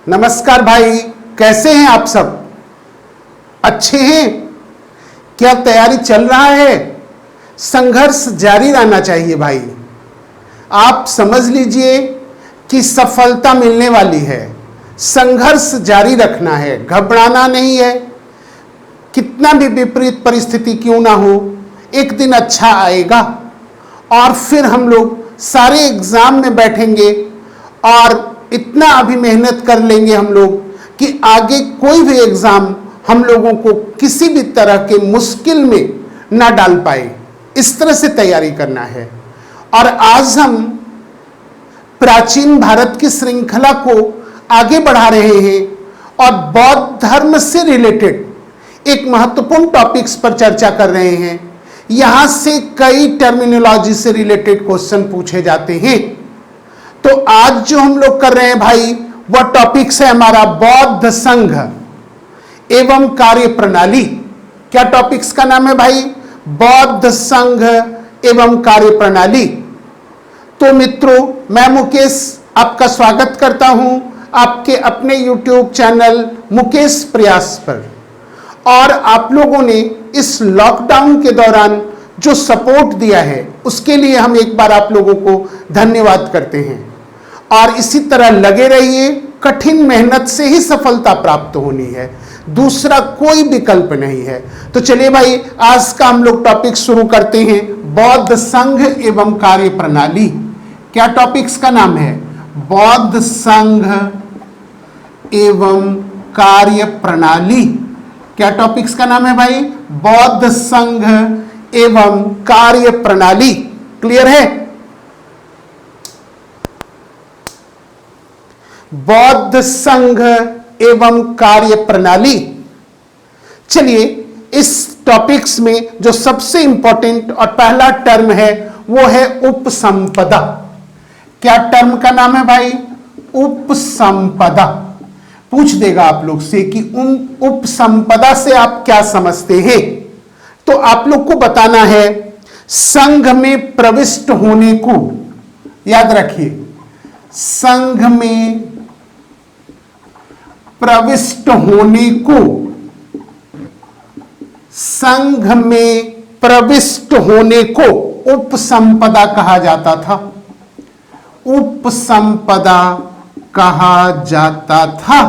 नमस्कार भाई, कैसे हैं आप सब? अच्छे हैं? क्या तैयारी चल रहा है? संघर्ष जारी रहना चाहिए भाई। आप समझ लीजिए कि सफलता मिलने वाली है। संघर्ष जारी रखना है, घबराना नहीं है। कितना भी विपरीत परिस्थिति क्यों ना हो, एक दिन अच्छा आएगा और फिर हम लोग सारे एग्जाम में बैठेंगे और इतना अभी मेहनत कर लेंगे हम लोग कि आगे कोई भी एग्जाम हम लोगों को किसी भी तरह के मुश्किल में ना डाल पाए। इस तरह से तैयारी करना है। और आज हम प्राचीन भारत की श्रृंखला को आगे बढ़ा रहे हैं और बौद्ध धर्म से रिलेटेड एक महत्वपूर्ण टॉपिक्स पर चर्चा कर रहे हैं। यहां से कई टर्मिनोलॉजी से रिलेटेड क्वेश्चन पूछे जाते हैं। तो आज जो हम लोग कर रहे हैं भाई, वह टॉपिक्स है हमारा बौद्ध संघ एवं कार्य प्रणाली। क्या टॉपिक्स का नाम है भाई? बौद्ध संघ एवं कार्य प्रणाली। तो मित्रों, मैं मुकेश आपका स्वागत करता हूं आपके अपने YouTube चैनल मुकेश प्रयास पर। और आप लोगों ने इस लॉकडाउन के दौरान जो सपोर्ट दिया है उसके लिए हम एक बार आप लोगों को धन्यवाद करते हैं। और इसी तरह लगे रहिए, कठिन मेहनत से ही सफलता प्राप्त होनी है, दूसरा कोई विकल्प नहीं है। तो चलिए भाई, आज का हम लोग टॉपिक शुरू करते हैं, बौद्ध संघ एवं कार्य प्रणाली। क्या टॉपिक्स का नाम है? बौद्ध संघ एवं कार्य प्रणाली। क्या टॉपिक्स का नाम है भाई? बौद्ध संघ एवं कार्य प्रणाली। क्लियर है? बौद्ध संघ एवं कार्य प्रणाली। चलिए, इस टॉपिक्स में जो सबसे इंपॉर्टेंट और पहला टर्म है वो है उपसंपदा। क्या टर्म का नाम है भाई? उपसंपदा। पूछ देगा आप लोग से कि उन उपसंपदा से आप क्या समझते हैं। तो आप लोग को बताना है, संघ में प्रविष्ट होने को, याद रखिए, संघ में प्रविष्ट होने को, संघ में प्रविष्ट होने को उपसंपदा कहा जाता था। उपसंपदा कहा जाता था।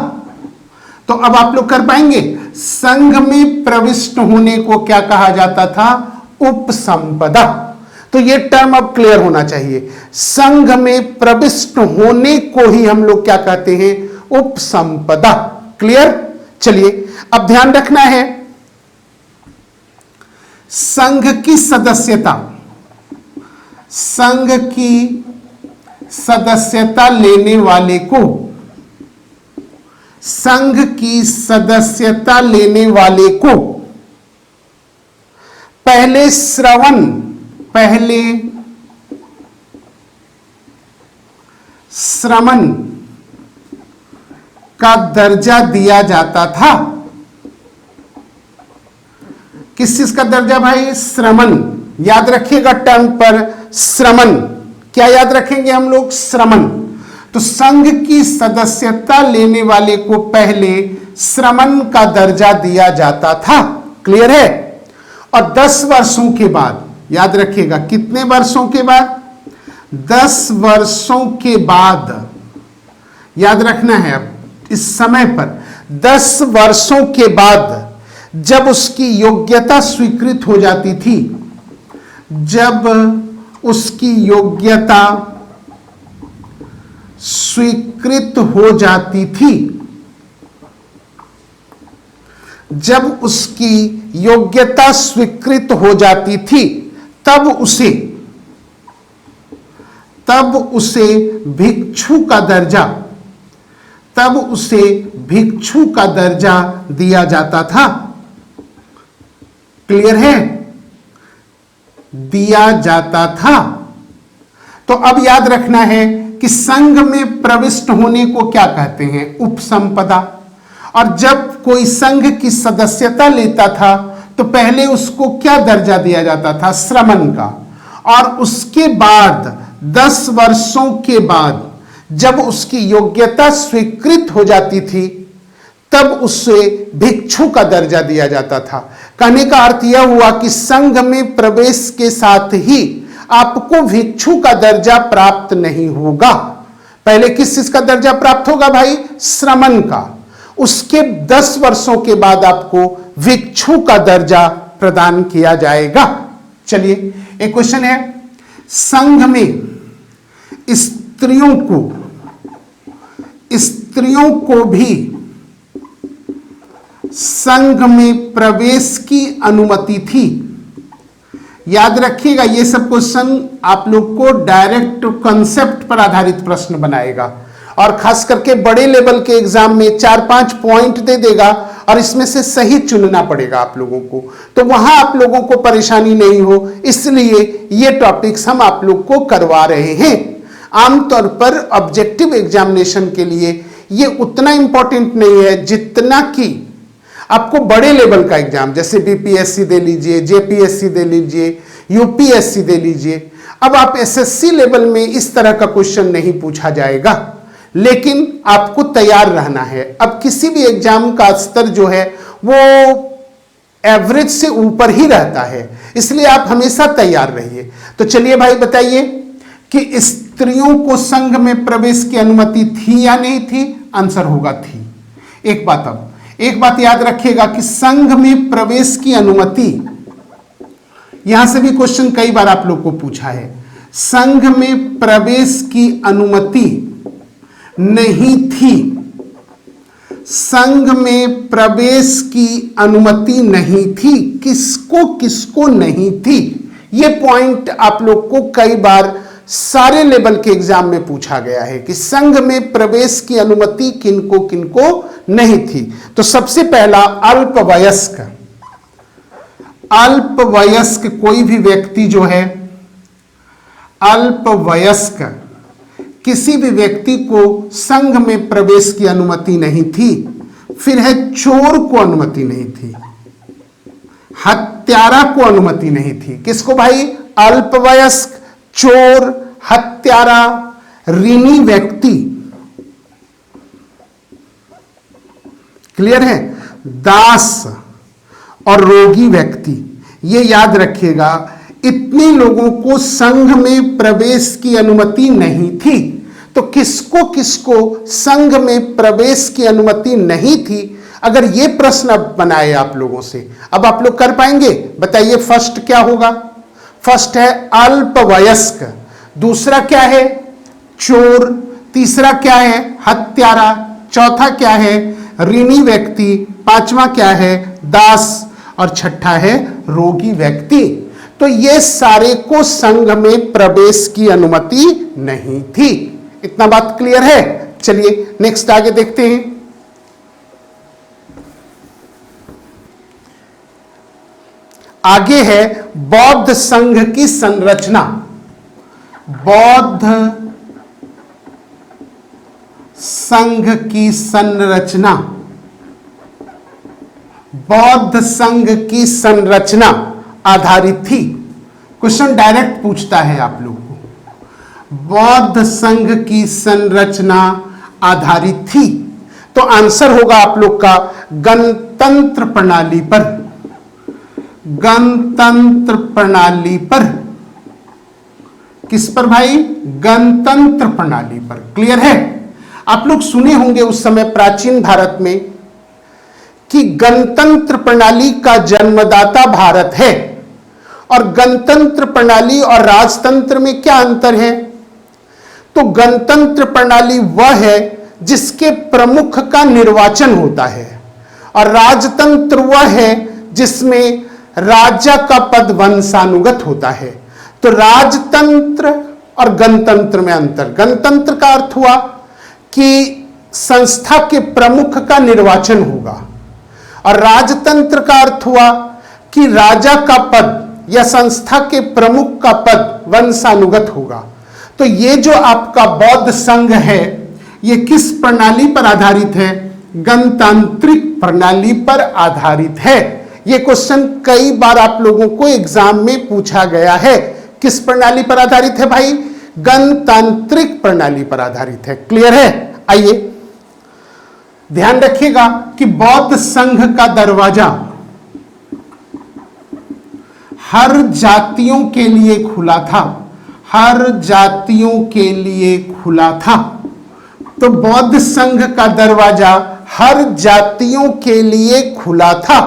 तो अब आप लोग कर पाएंगे, संघ में प्रविष्ट होने को क्या कहा जाता था? उपसंपदा। तो ये टर्म अब क्लियर होना चाहिए। संघ में प्रविष्ट होने को ही हम लोग क्या कहते हैं? उपसंपदा। क्लियर? चलिए, अब ध्यान रखना है, संघ की सदस्यता, संघ की सदस्यता लेने वाले को, संघ की सदस्यता लेने वाले को पहले श्रमण का दर्जा दिया जाता था। किस चीज का दर्जा भाई? श्रमण। याद रखिएगा टर्म पर श्रमण। क्या याद रखेंगे हम लोग? श्रमण। तो संघ की सदस्यता लेने वाले को पहले श्रमण का दर्जा दिया जाता था। क्लियर है? और 10 वर्षों के बाद, याद रखिएगा, कितने वर्षों के बाद? 10 वर्षों के बाद, याद रखना है अब इस समय पर, 10 वर्षों के बाद जब उसकी योग्यता स्वीकृत हो जाती थी, जब उसकी योग्यता स्वीकृत हो जाती थी, जब उसकी योग्यता स्वीकृत हो जाती थी, तब उसे भिक्षु का दर्जा, तब उसे भिक्षु का दर्जा दिया जाता था। क्लियर है? दिया जाता था। तो अब याद रखना है कि संघ में प्रविष्ट होने को क्या कहते हैं? उपसंपदा। और जब कोई संघ की सदस्यता लेता था तो पहले उसको क्या दर्जा दिया जाता था? श्रमण का। और उसके बाद 10 वर्षों के बाद जब उसकी योग्यता स्वीकृत हो जाती थी तब उसे भिक्षु का दर्जा दिया जाता था। कहने का अर्थ यह हुआ कि संघ में प्रवेश के साथ ही आपको भिक्षु का दर्जा प्राप्त नहीं होगा। पहले किस चीज का दर्जा प्राप्त होगा भाई? श्रमण का। उसके 10 वर्षों के बाद आपको भिक्षु का दर्जा प्रदान किया जाएगा। चलिए एक क्वेश्चन है, संघ में स्त्रियों को भी संघ में प्रवेश की अनुमति थी। याद रखिएगा, ये सब क्वेश्चन आप लोग को डायरेक्ट कॉन्सेप्ट पर आधारित प्रश्न बनाएगा और खास करके बड़े लेवल के एग्जाम में 4-5 पॉइंट दे देगा और इसमें से सही चुनना पड़ेगा आप लोगों को, तो वहां आप लोगों को परेशानी नहीं हो, इसलिए ये टॉपिक्स हम आप लोग को करवा रहे हैं। आमतौर पर ऑब्जेक्टिव एग्जामिनेशन के लिए ये उतना इंपॉर्टेंट नहीं है जितना कि आपको बड़े लेवल का एग्जाम, जैसे बीपीएससी दे लीजिए, जेपीएससी दे लीजिए, यूपीएससी दे लीजिए। अब आप एसएससी लेवल में इस तरह का क्वेश्चन नहीं पूछा जाएगा, लेकिन आपको तैयार रहना है। अब किसी भी एग्जाम का स्तर जो है वो एवरेज से ऊपर ही रहता है, इसलिए आप हमेशा तैयार रहिए। तो चलिए भाई बताइए कि स्त्रियों को संघ में प्रवेश की अनुमति थी या नहीं थी? आंसर होगा थी। एक बात याद रखिएगा कि संघ में प्रवेश की अनुमति, यहां से भी क्वेश्चन कई बार आप लोग को पूछा है, संघ में प्रवेश की अनुमति नहीं थी। संघ में प्रवेश की अनुमति नहीं थी, किसको नहीं थी? ये पॉइंट आप लोग को कई बार सारे लेवल के एग्जाम में पूछा गया है कि संघ में प्रवेश की अनुमति किनको नहीं थी। तो सबसे पहला अल्पवयस्क कोई भी व्यक्ति जो है, अल्पवयस्क किसी भी व्यक्ति को संघ में प्रवेश की अनुमति नहीं थी। फिर है चोर को अनुमति नहीं थी, हत्यारा को अनुमति नहीं थी। किसको भाई? अल्पवयस्क, चोर, हत्यारा, ऋणी व्यक्ति। क्लियर है? दास और रोगी व्यक्ति, ये याद रखिएगा। इतने लोगों को संघ में प्रवेश की अनुमति नहीं थी। तो किसको संघ में प्रवेश की अनुमति नहीं थी? अगर ये प्रश्न अब बनाए आप लोगों से, अब आप लोग कर पाएंगे? बताइए फर्स्ट क्या होगा? फर्स्ट है अल्पवयस्क, दूसरा क्या है? चोर, तीसरा क्या है? हत्यारा, चौथा क्या है? ऋणी व्यक्ति, पांचवा क्या है? दास, और छठा है रोगी व्यक्ति। तो ये सारे को संघ में प्रवेश की अनुमति नहीं थी। इतना बात क्लियर है? चलिए नेक्स्ट आगे देखते हैं। आगे है बौद्ध संघ की संरचना। बौद्ध संघ की संरचना, बौद्ध संघ की संरचना आधारित थी। क्वेश्चन डायरेक्ट पूछता है आप लोग को, बौद्ध संघ की संरचना आधारित थी। तो आंसर होगा आप लोग का गणतंत्र प्रणाली पर। गणतंत्र प्रणाली पर। किस पर भाई? गणतंत्र प्रणाली पर। क्लियर है? आप लोग सुने होंगे उस समय प्राचीन भारत में कि गणतंत्र प्रणाली का जन्मदाता भारत है। और गणतंत्र प्रणाली और राजतंत्र में क्या अंतर है? तो गणतंत्र प्रणाली वह है जिसके प्रमुख का निर्वाचन होता है, और राजतंत्र वह है जिसमें राजा का पद वंशानुगत होता है। तो राजतंत्र और गणतंत्र में अंतर। गणतंत्र का अर्थ हुआ कि संस्था के प्रमुख का निर्वाचन होगा, और राजतंत्र का अर्थ हुआ कि राजा का पद या संस्था के प्रमुख का पद वंशानुगत होगा। तो ये जो आपका बौद्ध संघ है, ये किस प्रणाली पर आधारित है? गणतांत्रिक प्रणाली पर आधारित है। ये क्वेश्चन कई बार आप लोगों को एग्जाम में पूछा गया है। किस प्रणाली पर आधारित है भाई? गणतांत्रिक प्रणाली पर आधारित है। क्लियर है? आइए ध्यान रखिएगा कि बौद्ध संघ का दरवाजा हर जातियों के लिए खुला था, हर जातियों के लिए खुला था। तो बौद्ध संघ का दरवाजा हर जातियों के लिए खुला था,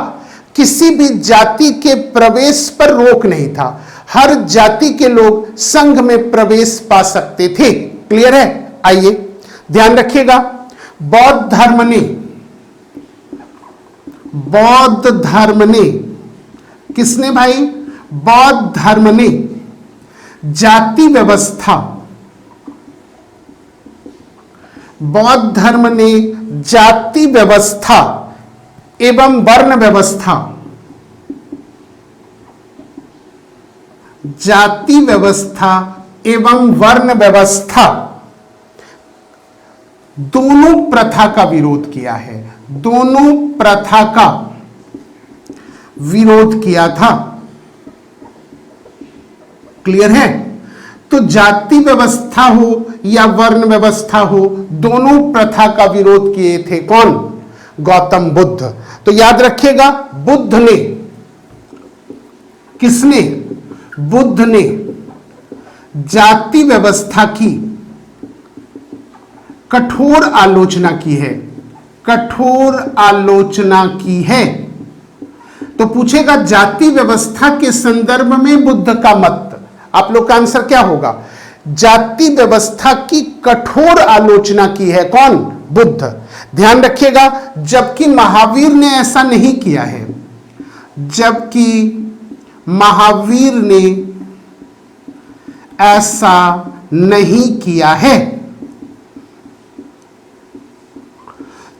किसी भी जाति के प्रवेश पर रोक नहीं था, हर जाति के लोग संघ में प्रवेश पा सकते थे। क्लियर है? आइए ध्यान रखिएगा, बौद्ध धर्म ने किसने भाई? बौद्ध धर्म ने जाति व्यवस्था, बौद्ध धर्म ने जाति व्यवस्था एवं वर्ण व्यवस्था, जाति व्यवस्था एवं वर्ण व्यवस्था दोनों प्रथा का विरोध किया है, दोनों प्रथा का विरोध किया था। क्लियर है? तो जाति व्यवस्था हो या वर्ण व्यवस्था हो, दोनों प्रथा का विरोध किए थे कौन? गौतम बुद्ध। तो याद रखिएगा, बुद्ध ने, किसने? बुद्ध ने जाति व्यवस्था की कठोर आलोचना की है, कठोर आलोचना की है। तो पूछेगा जाति व्यवस्था के संदर्भ में बुद्ध का मत, आप लोग का आंसर क्या होगा? जाति व्यवस्था की कठोर आलोचना की है कौन? बुद्ध। ध्यान रखिएगा, जबकि महावीर ने ऐसा नहीं किया है, जबकि महावीर ने ऐसा नहीं किया है।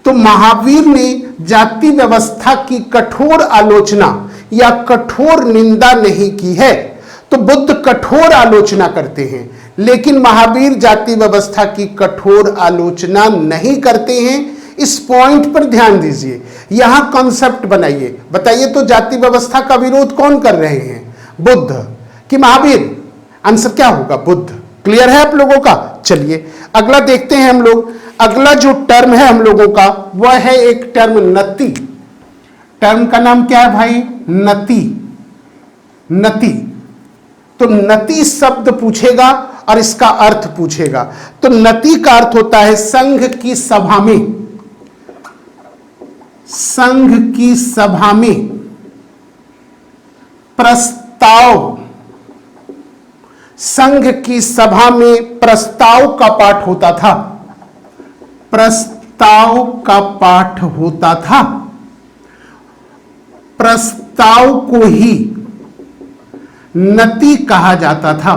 तो महावीर ने जाति व्यवस्था की कठोर आलोचना या कठोर निंदा नहीं की है। तो बुद्ध कठोर आलोचना करते हैं, लेकिन महावीर जाति व्यवस्था की कठोर आलोचना नहीं करते हैं। इस पॉइंट पर ध्यान दीजिए, यहां कॉन्सेप्ट बनाइए, बताइए तो जाति व्यवस्था का विरोध कौन कर रहे हैं? बुद्ध कि महावीर? आंसर क्या होगा? बुद्ध। क्लियर है आप लोगों का? चलिए अगला देखते हैं हम लोग। अगला जो टर्म है हम लोगों का वह है एक टर्म नति। टर्म का नाम क्या है भाई? नति। नति। तो नति शब्द पूछेगा और इसका अर्थ पूछेगा। तो नति का अर्थ होता है संघ की सभा में, संघ की सभा में प्रस्ताव, संघ की सभा में प्रस्ताव का पाठ होता था, प्रस्ताव का पाठ होता था। प्रस्ताव को ही नति कहा जाता था,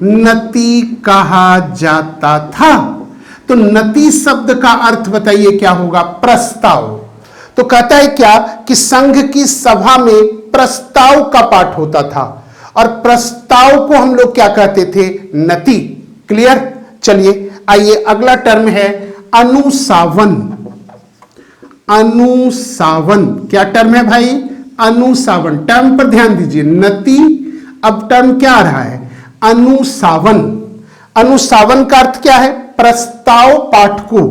नति कहा जाता था। तो नति शब्द का अर्थ बताइए क्या होगा? प्रस्ताव। तो कहता है क्या कि संघ की सभा में प्रस्ताव का पाठ होता था, और प्रस्ताव को हम लोग क्या कहते थे? नति। क्लियर? चलिए आइए अगला टर्म है अनुसावन। अनुसावन क्या टर्म है भाई? अनुसावन। टर्म पर ध्यान दीजिए, नति, अब टर्म क्या आ रहा है? अनुसावन। अनुसावन का अर्थ क्या है? प्रस्ताव पाठ को,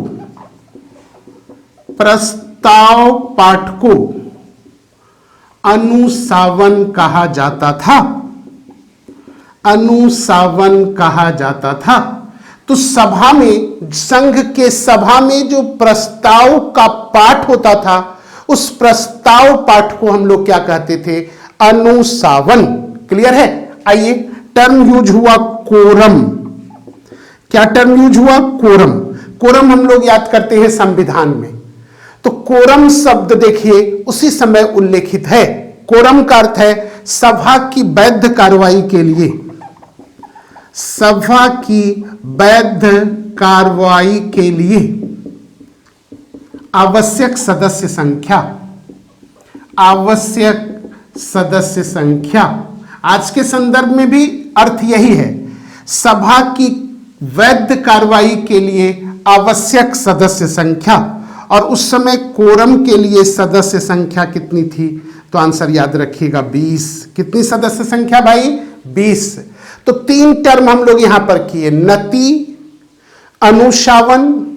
प्रस्ताव पाठ को अनुसावन कहा जाता था, अनुसावन कहा जाता था। तो सभा में, संघ के सभा में जो प्रस्ताव का पाठ होता था, उस प्रस्ताव पाठ को हम लोग क्या कहते थे? अनुसावन। क्लियर है? आइए टर्म यूज हुआ कोरम। क्या टर्म यूज हुआ? कोरम। कोरम हम लोग याद करते हैं संविधान में। तो कोरम शब्द देखिए उसी समय उल्लेखित है। कोरम का अर्थ है सभा की वैध कार्रवाई के लिए, सभा की वैध कार्रवाई के लिए आवश्यक सदस्य संख्या, आवश्यक सदस्य संख्या। आज के संदर्भ में भी अर्थ यही है, सभा की वैध कार्रवाई के लिए आवश्यक सदस्य संख्या। और उस समय कोरम के लिए सदस्य संख्या कितनी थी? तो आंसर याद रखिएगा 20। कितनी सदस्य संख्या भाई? 20। तो 3 टर्म हम लोग यहां पर किए, नति, अनुशावन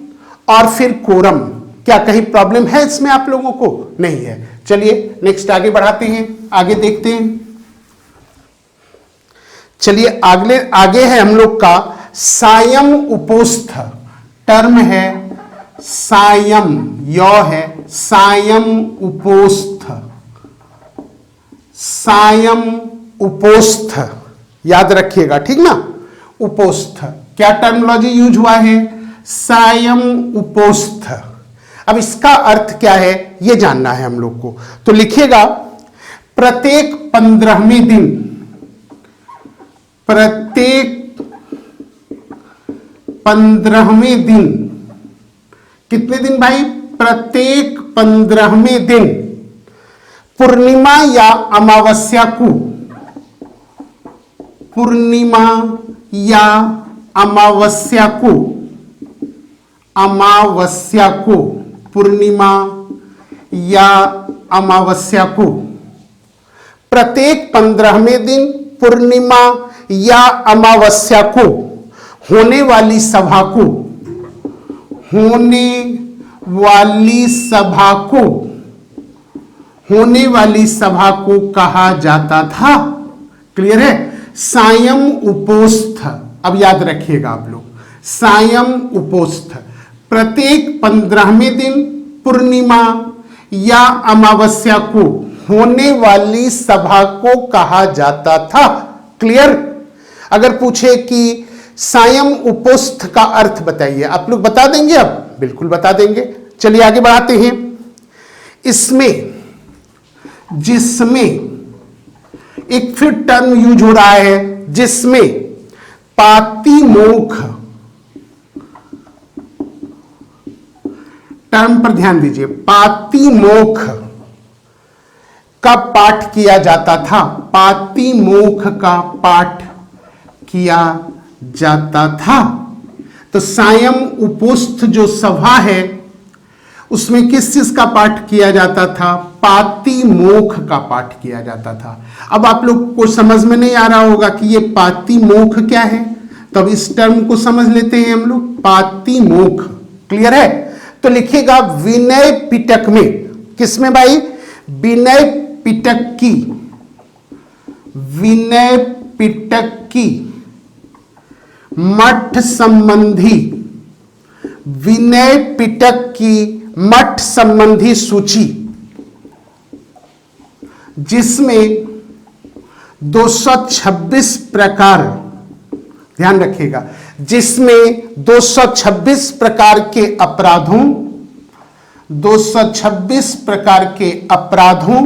और फिर कोरम। क्या कहीं प्रॉब्लम है इसमें आप लोगों को? नहीं है। चलिए नेक्स्ट आगे बढ़ाते हैं, आगे देखते हैं। चलिए आगे है हम लोग का सायम उपोस्थ। टर्म है सायम, यो है सायम उपोस्थ, सायम उपोस्थ, याद रखिएगा, ठीक ना। उपोस्थ, क्या टर्मिनोलॉजी यूज हुआ है? सायम उपोस्थ। अब इसका अर्थ क्या है यह जानना है हम लोग को, तो लिखिएगा प्रत्येक 15वें दिन, प्रत्येक 15वें दिन, कितने दिन भाई? प्रत्येक 15वें दिन पूर्णिमा या अमावस्या को, पूर्णिमा या अमावस्या को, अमावस्या को, पूर्णिमा या अमावस्या को, प्रत्येक 15वें दिन पूर्णिमा या अमावस्या को होने वाली सभा को, होने वाली सभा को, होने वाली सभा को कहा जाता था। क्लियर है? सायम उपोस्थ। अब याद रखिएगा आप लोग, सायम उपोस्थ, प्रत्येक 15वें दिन पूर्णिमा या अमावस्या को होने वाली सभा को कहा जाता था। क्लियर? अगर पूछे कि सायम उपोस्थ का अर्थ बताइए, आप लोग बता देंगे? अब बिल्कुल बता देंगे। चलिए आगे बढ़ाते हैं। इसमें, जिसमें, एक फिर टर्म यूज हो रहा है, जिसमें पातिमोक्ष, टर्म पर ध्यान दीजिए, पातिमोक्ष का पाठ किया जाता था, पातिमोक्ष का पाठ किया जाता था। तो सायम उपोस्थ जो सभा है उसमें किस चीज का पाठ किया जाता था? पातिमोक्ष का पाठ किया जाता था। अब आप लोग को समझ में नहीं आ रहा होगा कि ये पातिमोक्ष क्या है, तो अब इस टर्म को समझ लेते हैं हम लोग, पातिमोक्ष। क्लियर है? तो लिखिएगा विनय पिटक में, किसमें भाई? विनय पिटक की, विनय पिटक की मठ संबंधी, विनय पिटक की मठ संबंधी सूची, जिसमें 226 प्रकार, ध्यान रखिएगा, जिसमें 226 प्रकार के अपराधों, 226 प्रकार के अपराधों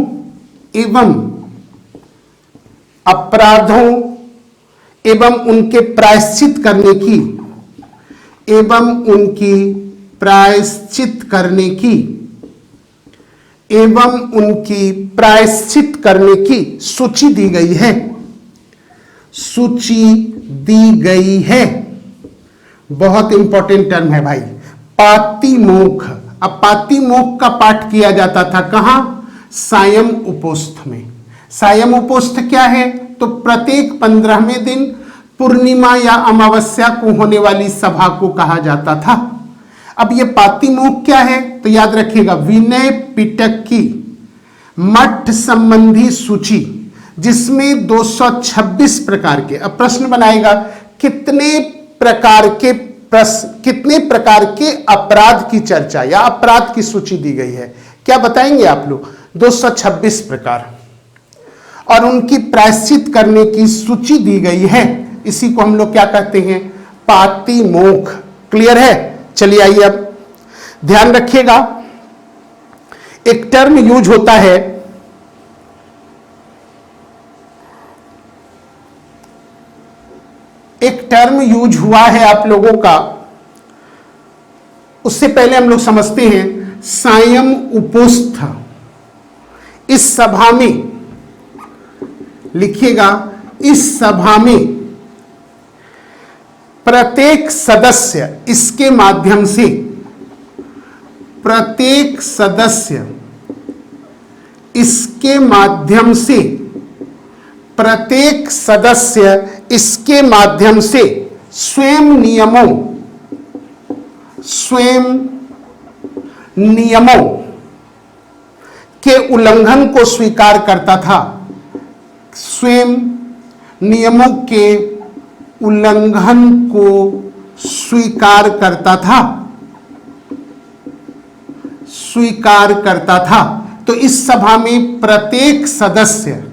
एवं उनके प्रायश्चित करने की, एवं उनकी प्रायश्चित करने की, एवं उनकी प्रायश्चित करने की सूची दी गई है, सूची दी गई है। बहुत इंपॉर्टेंट टर्म है भाई, पातिमोक्ष। अब पातिमोक्ष का पाठ किया जाता था कहां? सायम उपोस्थ में। सायम उपोस्थ क्या है? तो प्रत्येक 15वें दिन पूर्णिमा या अमावस्या को होने वाली सभा को कहा जाता था। अब ये पातिमोक्ष क्या है? तो याद रखिएगा, विनय पिटक की मठ संबंधी सूची, जिसमें 226 प्रकार के, अब प्रश्न बनाएगा कितने प्रकार के अपराध की चर्चा या अपराध की सूची दी गई है? क्या बताएंगे आप लोग? 226 प्रकार, और उनकी प्रायश्चित करने की सूची दी गई है। इसी को हम लोग क्या कहते हैं? पातिमोक्ष। क्लियर है? चलिए आइए अब ध्यान रखिएगा, एक टर्म यूज होता है, एक टर्म यूज हुआ है आप लोगों का, उससे पहले हम लोग समझते हैं सायम उपोस्थ। इस सभा में, लिखिएगा, इस सभा में प्रत्येक सदस्य इसके माध्यम से, प्रत्येक सदस्य इसके माध्यम से, प्रत्येक सदस्य इसके माध्यम से स्वयं नियमों के उल्लंघन को स्वीकार करता था, स्वयं नियमों के उल्लंघन को स्वीकार करता था। तो इस सभा में प्रत्येक सदस्य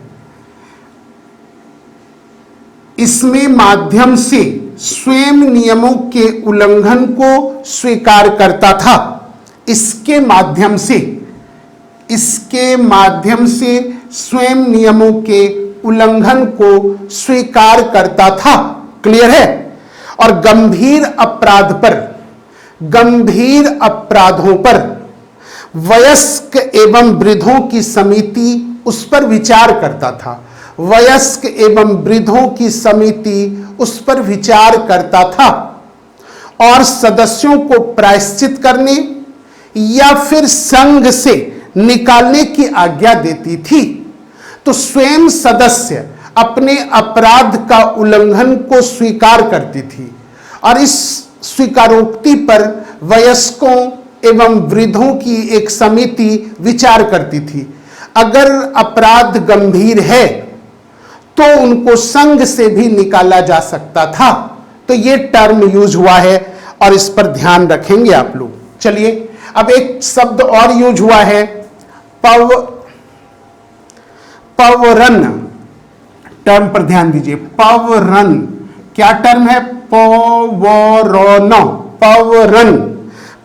इसमें माध्यम से स्वयं नियमों के उल्लंघन को स्वीकार करता था। इसके माध्यम से स्वयं नियमों के उल्लंघन को स्वीकार करता था। क्लियर है? और गंभीर अपराधों पर वयस्क एवं वृद्धों की समिति उस पर विचार करता था। वयस्क एवं वृद्धों की समिति उस पर विचार करता था और सदस्यों को प्रायश्चित करने या फिर संघ से निकालने की आज्ञा देती थी। तो स्वयं सदस्य अपने अपराध का उल्लंघन को स्वीकार करती थी और इस स्वीकारोक्ति पर वयस्कों एवं वृद्धों की एक समिति विचार करती थी। अगर अपराध गंभीर है तो उनको संघ से भी निकाला जा सकता था। तो ये टर्म यूज हुआ है और इस पर ध्यान रखेंगे आप लोग। चलिए अब एक शब्द और यूज हुआ है, पवरन। टर्म पर ध्यान दीजिए, पवरन क्या टर्म है? पवरन।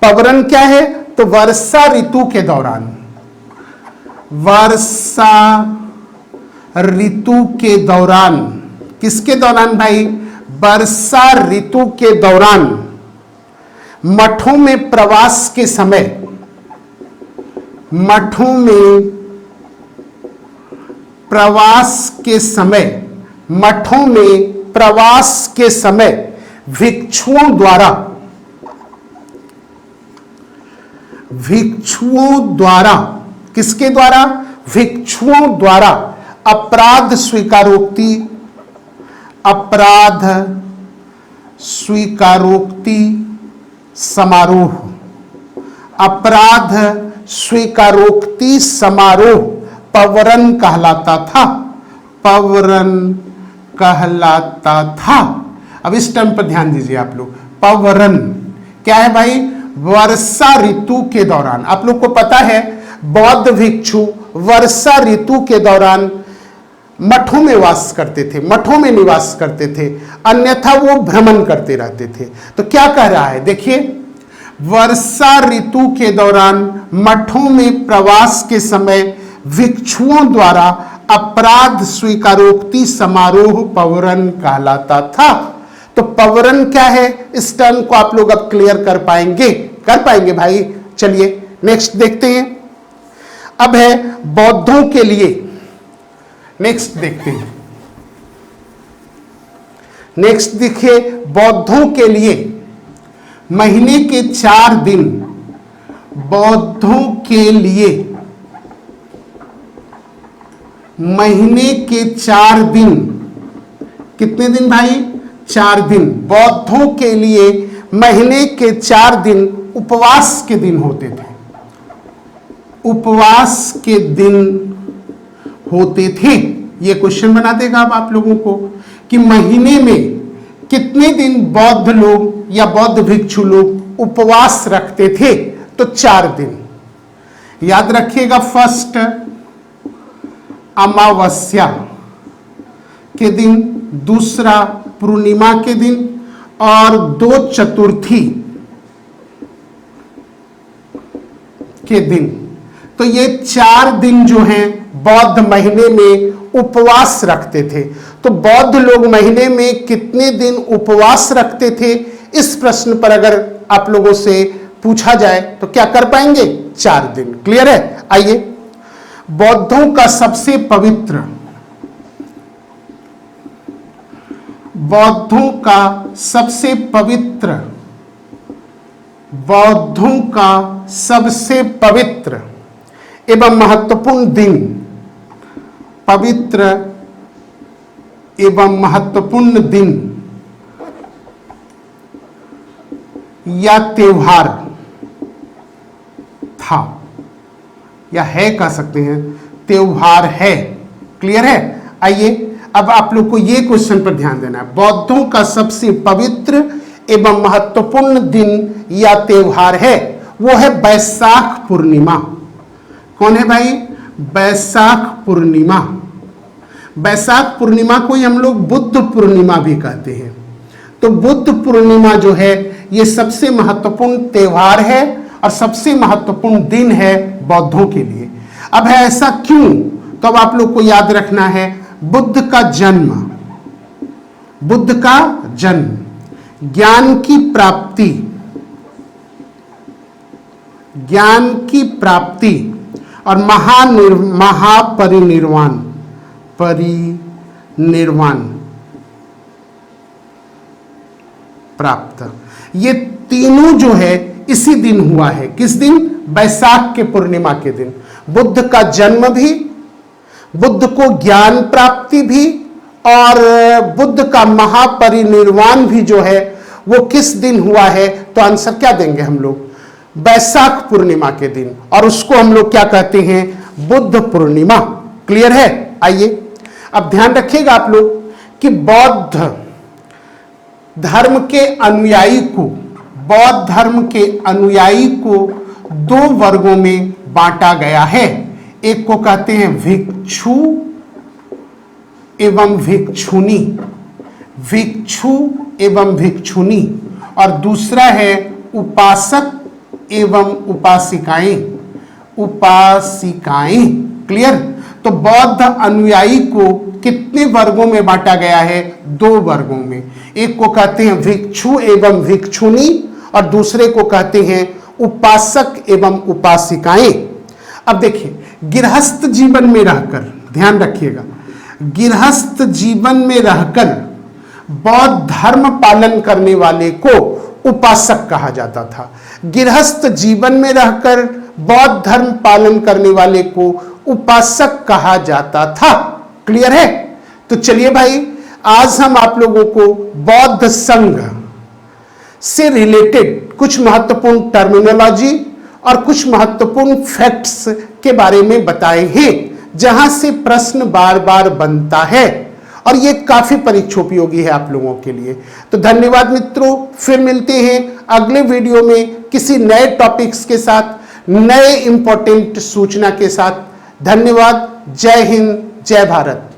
पवरन क्या है? तो वर्षा ऋतु के दौरान, वर्षा ऋतु के दौरान, किसके दौरान भाई? वर्षा ऋतु के दौरान मठों में प्रवास के समय, मठों में प्रवास के समय, मठों में प्रवास के समय भिक्षुओं द्वारा किसके द्वारा? भिक्षुओं द्वारा अपराध स्वीकारोक्ति समारोह, अपराध स्वीकारोक्ति समारोह पवरन कहलाता था। पवरन कहलाता था। अब इस टर्म पर ध्यान दीजिए आप लोग। पवरन क्या है भाई? वर्षा ऋतु के दौरान। आप लोग को पता है बौद्ध भिक्षु वर्षा ऋतु के दौरान मठों में वास करते थे, मठों में निवास करते थे, अन्यथा वो भ्रमण करते रहते थे। तो क्या कह रहा है देखिए, वर्षा ऋतु के दौरान मठों में प्रवास के समय भिक्षुओं द्वारा अपराध स्वीकारोक्ति समारोह पवरन कहलाता था। तो पवरन क्या है? इस टर्म को आप लोग अब क्लियर कर पाएंगे भाई। चलिए नेक्स्ट देखते हैं। अब है बौद्धों के लिए। नेक्स्ट देखते हैं। नेक्स्ट देखिए, बौद्धों के लिए महीने के 4 दिन, बौद्धों के लिए महीने के 4 दिन, कितने दिन भाई? 4 दिन। बौद्धों के लिए महीने के 4 दिन उपवास के दिन होते थे। उपवास के दिन होते थे। ये क्वेश्चन बना देगा अब आप लोगों को कि महीने में कितने दिन बौद्ध लोग या बौद्ध भिक्षु लोग उपवास रखते थे? तो 4 दिन। याद रखिएगा, फर्स्ट अमावस्या के दिन, दूसरा पूर्णिमा के दिन और 2 चतुर्थी के दिन। तो ये 4 दिन जो हैं बौद्ध महीने में उपवास रखते थे। तो बौद्ध लोग महीने में कितने दिन उपवास रखते थे? इस प्रश्न पर अगर आप लोगों से पूछा जाए तो क्या कर पाएंगे? 4 दिन। क्लियर है? आइए, बौद्धों का सबसे पवित्र, बौद्धों का सबसे पवित्र, बौद्धों का सबसे पवित्र एवं महत्वपूर्ण दिन, पवित्र एवं महत्वपूर्ण दिन या त्योहार था, या है कह सकते हैं, त्योहार है। क्लियर है? आइए अब आप लोग को ये क्वेश्चन पर ध्यान देना है। बौद्धों का सबसे पवित्र एवं महत्वपूर्ण दिन या त्योहार है, वो है बैसाख पूर्णिमा। कौन है भाई? बैसाख पूर्णिमा। बैसाख पूर्णिमा को ही हम लोग बुद्ध पूर्णिमा भी कहते हैं। तो बुद्ध पूर्णिमा जो है ये सबसे महत्वपूर्ण त्योहार है और सबसे महत्वपूर्ण दिन है बौद्धों के लिए। अब है ऐसा क्यों? तो अब आप लोग को याद रखना है बुद्ध का जन्म, बुद्ध का जन्म, ज्ञान की प्राप्ति, ज्ञान की प्राप्ति और महापरिनिर्वाण, परिनिर्वाण प्राप्त, ये तीनों जो है इसी दिन हुआ है। किस दिन? बैसाख के पूर्णिमा के दिन। बुद्ध का जन्म भी, बुद्ध को ज्ञान प्राप्ति भी और बुद्ध का महापरिनिर्वाण भी जो है वो किस दिन हुआ है? तो आंसर क्या देंगे हम लोग? बैसाख पूर्णिमा के दिन, और उसको हम लोग क्या कहते हैं? बुद्ध पूर्णिमा। क्लियर है? आइए अब ध्यान रखिएगा आप लोग कि बौद्ध धर्म के अनुयायी को, बौद्ध धर्म के अनुयायी को दो वर्गों में बांटा गया है। एक को कहते हैं भिक्षु एवं भिक्षुनी, भिक्षु एवं भिक्षुनी, और दूसरा है उपासक एवं उपासिकाएं, उपासिकाएं। क्लियर? तो बौद्ध अनुयायी को कितने वर्गों में बांटा गया है? दो वर्गों में। एक को कहते हैं भिक्षु एवं भिक्षुनी और दूसरे को कहते हैं उपासक एवं उपासिकाएं। अब देखिए, गृहस्थ जीवन में रहकर, ध्यान रखिएगा, गृहस्थ जीवन में रहकर बौद्ध धर्म पालन करने वाले को उपासक कहा जाता था। गृहस्थ जीवन में रहकर बौद्ध धर्म पालन करने वाले को उपासक कहा जाता था। क्लियर है? तो चलिए भाई, आज हम आप लोगों को बौद्ध संघ से रिलेटेड कुछ महत्वपूर्ण टर्मिनोलॉजी और कुछ महत्वपूर्ण फैक्ट्स के बारे में बताए हैं, जहां से प्रश्न बार बार बनता है और ये काफी परीक्षोपयोगी है आप लोगों के लिए। तो धन्यवाद मित्रों, फिर मिलते हैं अगले वीडियो में किसी नए टॉपिक्स के साथ, नए इंपॉर्टेंट सूचना के साथ। धन्यवाद। जय हिंद, जय भारत।